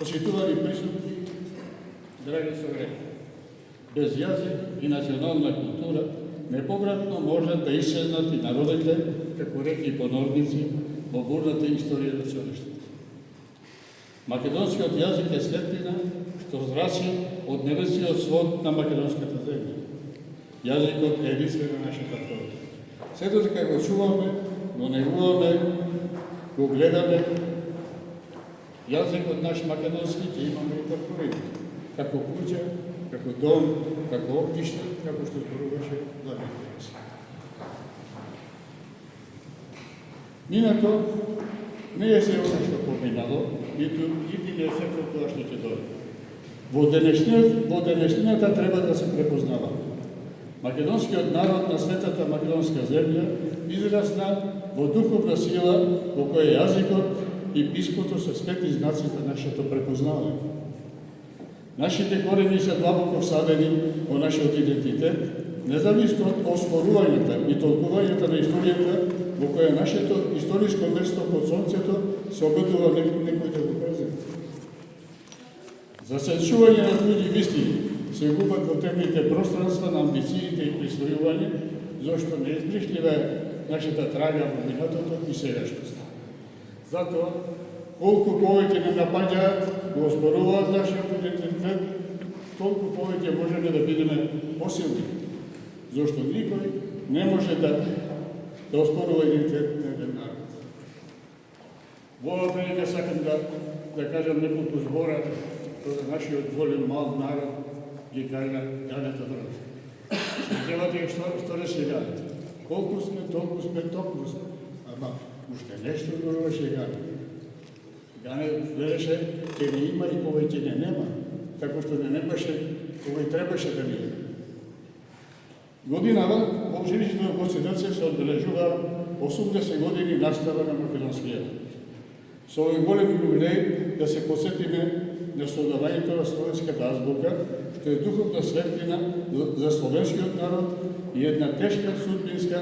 Почитувани присутни, драги съграждани, без јазик и национална култура неповратно можат да исчезнат и народите, како реки и понорници, во бурната историја на човештвото. Македонскиот јазик е светлина што зрачи од небесиот свод на македонската земја. Јазикот е единствена нашата природа. Сето дека го чуваме, го негуваме, го гледаме, јазикот наш македонски ќе имаме и како како куќа, како дом, како опиште, како што зборуваше Владимир. Минато не е се оно што поминало, ниту не е сето тоа што ќе дојде. Во денешнината треба да се препознава. Македонскиот народ на светата македонска земја израсна во духовна сила во која јазикот и писмото се свети знаци за нашето препознавање. Нашите корени се длабоко всадени во нашиот идентитет, независно од оспорувањата и толкувањата на историјата во која нашето историско место под сонцето се обидува некој да го преземе. За сечување на туѓи вистини се губат во темните пространства на амбициите и присвојување, зашто неизбришлива е нашата трага во минатото и сегашност. Затоа, колку повеќе не напаѓаат, го оспоруваат нашиот идентитет, толку повеќе можеме да бидеме посилни, зашто никој не може да оспорува идентитет на еден народ. Во оваа прилика сакам да кажам неколку збора за нашиот голем мал народ, ги кажа Ганета Дрожка. Сметевате што реше Ганета. Колку сме, толку сме. Ама, уште нешто зборуваше Ганета. Ганет велеше, ќе не има и повеќе не нема, како што не немаше, кој требаше да не има. Годинава, во училиштето во Гоцедевце се одбележува 80 години настава на македонски јазик. Со овој голем юбилеј да се посетиме на создавањето на словенската азбука, што е духовна светлина за словенскиот народ и една тешка судбинска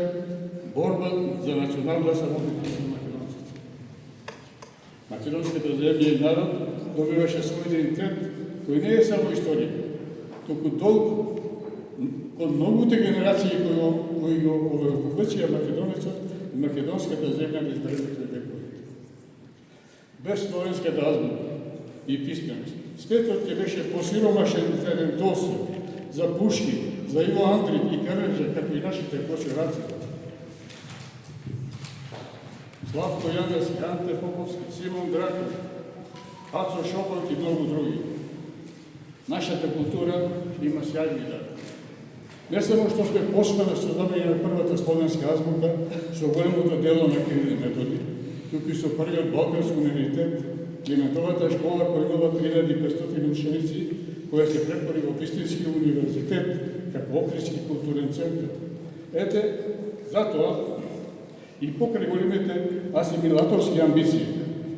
борба за национална самобитност на македонците. Македонската земја и народ добиваше свој идентитет, кој не е само историја, туку долг кон многуте генерации кои го овековечија македонецот и македонската земја на изнаредните векови. Без словенската азбука и писменост, светот ќе беше посиромашен за еден Толстој, за Пушкин, за Иво Андрив и Караджа, како и нашите почераци. Славко Јаневски, Анте Поповски, Симон Драков, Ацо Шопов и многу други. Нашата култура има сјајни дати. Не само што сме посвена создавање на првата словенска азбука со големото дело на Кирил и Методи, туку и со првиот балкански универзитет, Климентовата школа која имала 3500 ученици, која се претвори во вистински универзитет како окришки културен центар. Ете, затоа и покрај големите асимилаторски амбиции,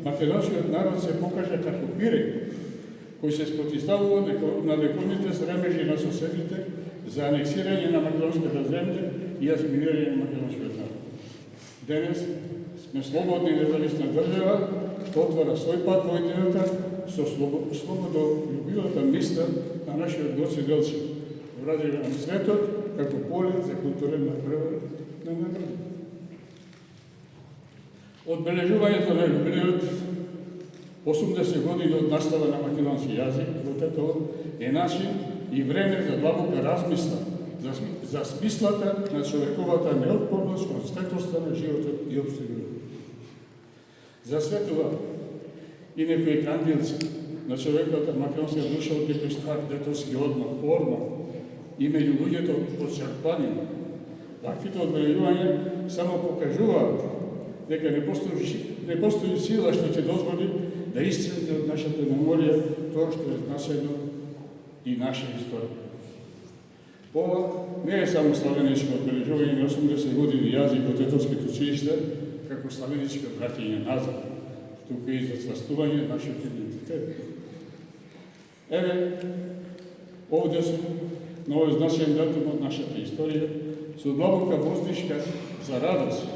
македонскиот народ се покажа како пирек, кој се спротивставува на вековните стремежи на соседите за анексирање на македонската земја и асимилирање на македонскиот народ. Денес сме слободна и независна држава, што отвара свој пат во идејата со слободолюбивата мисла на нашиот Гоце Делчев, врадира на светот како поле за културен напредок на народот. Одбележувањето на юбилеот 80 години од настава на македонски јазик во тето е начин и време за длабока размисла за смислата на човековата неотпорност кон светоста на животот и обстигнувањето. За светува и некои кандилци на човековата македонска душа од некој стар детовски одмор и меѓу луѓето подчерпани. Таквите одбележувања само покажуваат дека не постои сила што ќе дозволи да исцелни од нашата меморија тоа што е значено и наша историја. Ова не е само славеничко одбележување на 80 години јазик од детовските училишта, како славеничко враќање назад, туку и за свастување на нашиот идентитет. Еве, овде сум на овој значаен датум од нашата историја, со длабока воздишка за радост,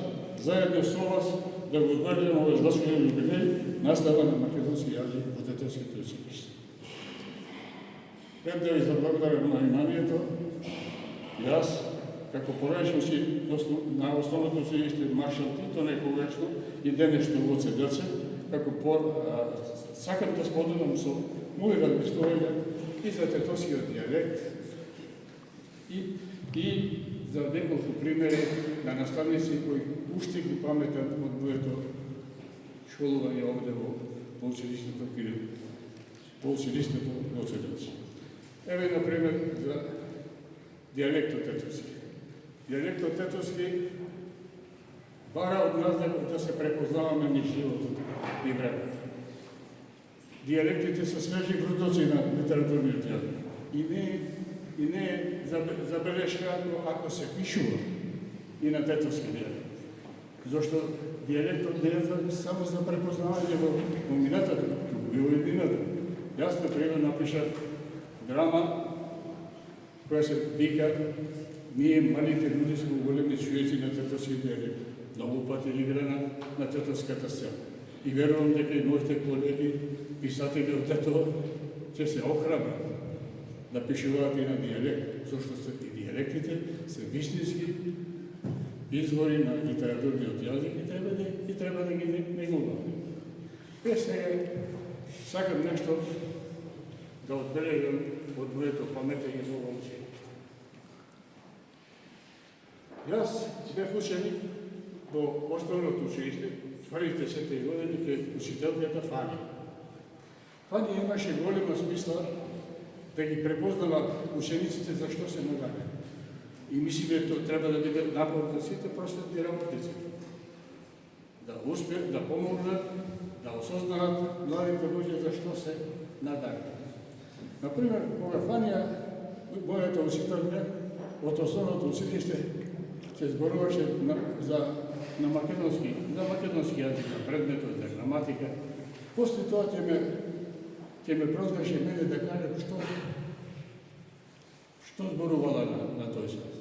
заедно со вас да го отбележим овој златен юбилеј настава на македонски јазик во детските училишта. Пред да ви заблагодарам на вниманието, јас, како поречници на основното училиште Маршал Тито некогашно и денешно во ЦДЦ, сакам да споделам со мои размислувања и за тетовскиот дијалект и за неколку примери на наставници кои уште ги паметат од моето школување овде во училиштето Кирил, во училиштето во ЦДЦ. Еве, например, за дијалектот тетовски. Дијалектот тетовски бара од нас да се препознаваме низ животот и времето. Дијалектите се свежи грудоци на литературниот јазик. И не е забелешка ако се пишува и на тетовски дијалект. Зошто дијалектот не е само за препознавање во минатата, туку и во иднината. Јас, например, напишав драма која се вика "Ние малите луѓе сме големи човеци на тетовски дијалект". Многу пати игра на тетовската сцена. И верувам дека и моите колеги писатели од Тетово ќе се охрабрат да пишуваат и на дијалект, зашто и дијалектите се вистински извори на литературниот јазик и треба да ги негуваме. Сега сакам нешто да одбележам од моето паметење во учење. Јас бев ученик во основното училиште, тврдите сете години кај учителката Фанија. Фанија имаше голема смисла да ги препознава учениците зашто се нагаѓа. И мислиме тоа треба да биде напор за сите просветни работници. Да успеат, да помогнат, да осознаат младите луѓе зашто се нагаѓа. Например, кога Фанија, мојата учителка од основното училиште, се зборуваше на македонски јазик, на предметот за граматика, после тоа ќе ме прозваше мене да кажам што зборувала на тој час.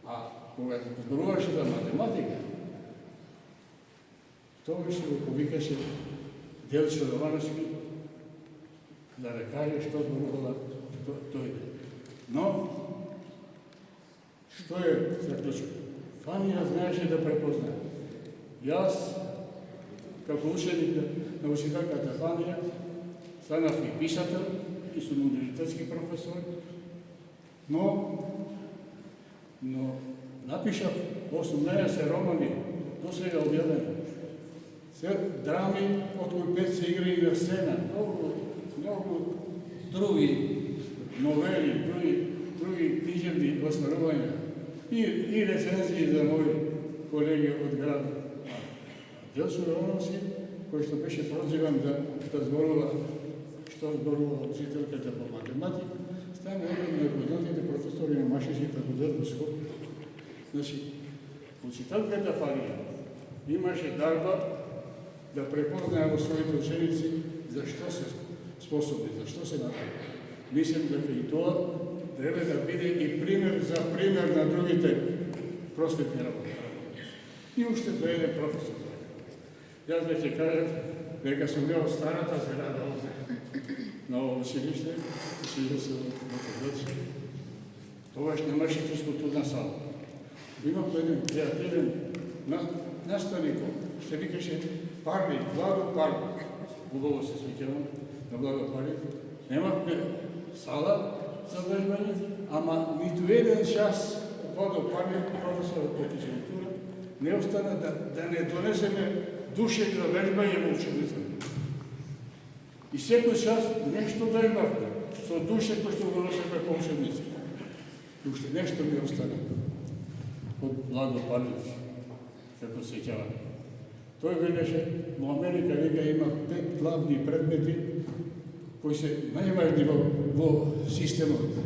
А кога зборуваше за математика, тогаш се го повикаше Делчо Јовановски да каже што зборувала тој ден. Но, што е заклучок? Фанија знаеше да препозна. Јас, како ученик на учителката Фанија, станав и писател, и сум универзитетски професор, но напишав 18 романи, до сега објавени. Се драми, од кои 5 се играи на сцена, многу други новели, други книжевни осмерувања и рецензии за мои колеги од градот. Делчо Јовановски, кој што беше прозиван да зборува што зборува учителката по математика, стана еден од познатите професори на Машишите во Делбуско. Значи, учителката Фанија имаше дарба да препознае во своите ученици за што се способни, за што се надаѓа. Мислам дека и тоа треба да биде и пример на другите просветни работници. И уште за еден професор. Јас веќе кажав дека сум бил старата зграда овде на ово училиште, училиште во Ковеци. Тогаш немаше физкултурна сала. Имав еден пријателен наставник, што викаше Парли, Владо Парли. Убаво се свикавам на Владо Парли. Немавме сала за вежбање, ама ниту еден час Владо Парли, професор по физкултура, не остана да не донесеме душек за вежбање во ученицата. И секој час нешто да имавме со душек кој што го носеме по учениците. И уште нешто ми остана од Владо Парлиć, како се ќава. Тој велеше, во Америка века има 5 главни предмети кои се најважни во системот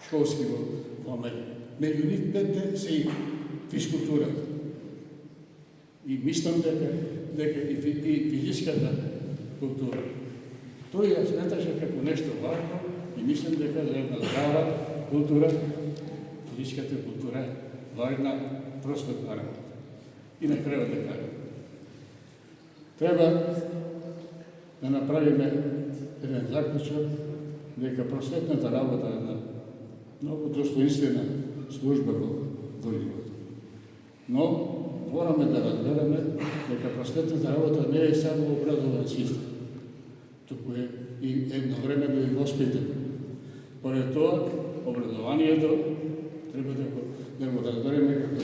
школски во Америка. Меѓу нив 5 се и физкултурата. И мислам дека и физичката култура. Тој ја сметаше како нешто важно и мислам дека за една здрава култура, физичката култура е важна просветна работа. И на крајот да кажем. Треба да направиме еден заклучок дека просветната работа е една многу достоинствена служба во живот. Но мораме да разбереме дека просветната работа не е само образован систем, туку е и едновремено и воспитен. Поред тоа, образованието треба да го разбереме како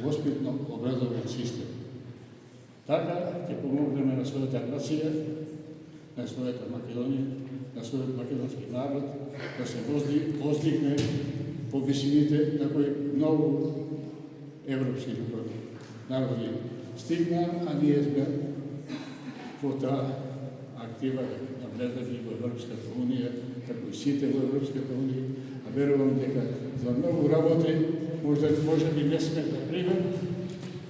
воспитно образован систем. Така ќе помогнеме на својата нација, на својата Македонија, на својот македонски народ, да се воздигне по висините на кои многу европски народи стигна, а ние сме во таа актива да влеземе во Европската Унија, како и сите во Европската Унија, а верувам дека за многу работи може би не сме да пример,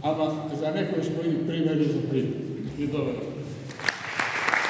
ама за некои сме и примери за пример. И добро.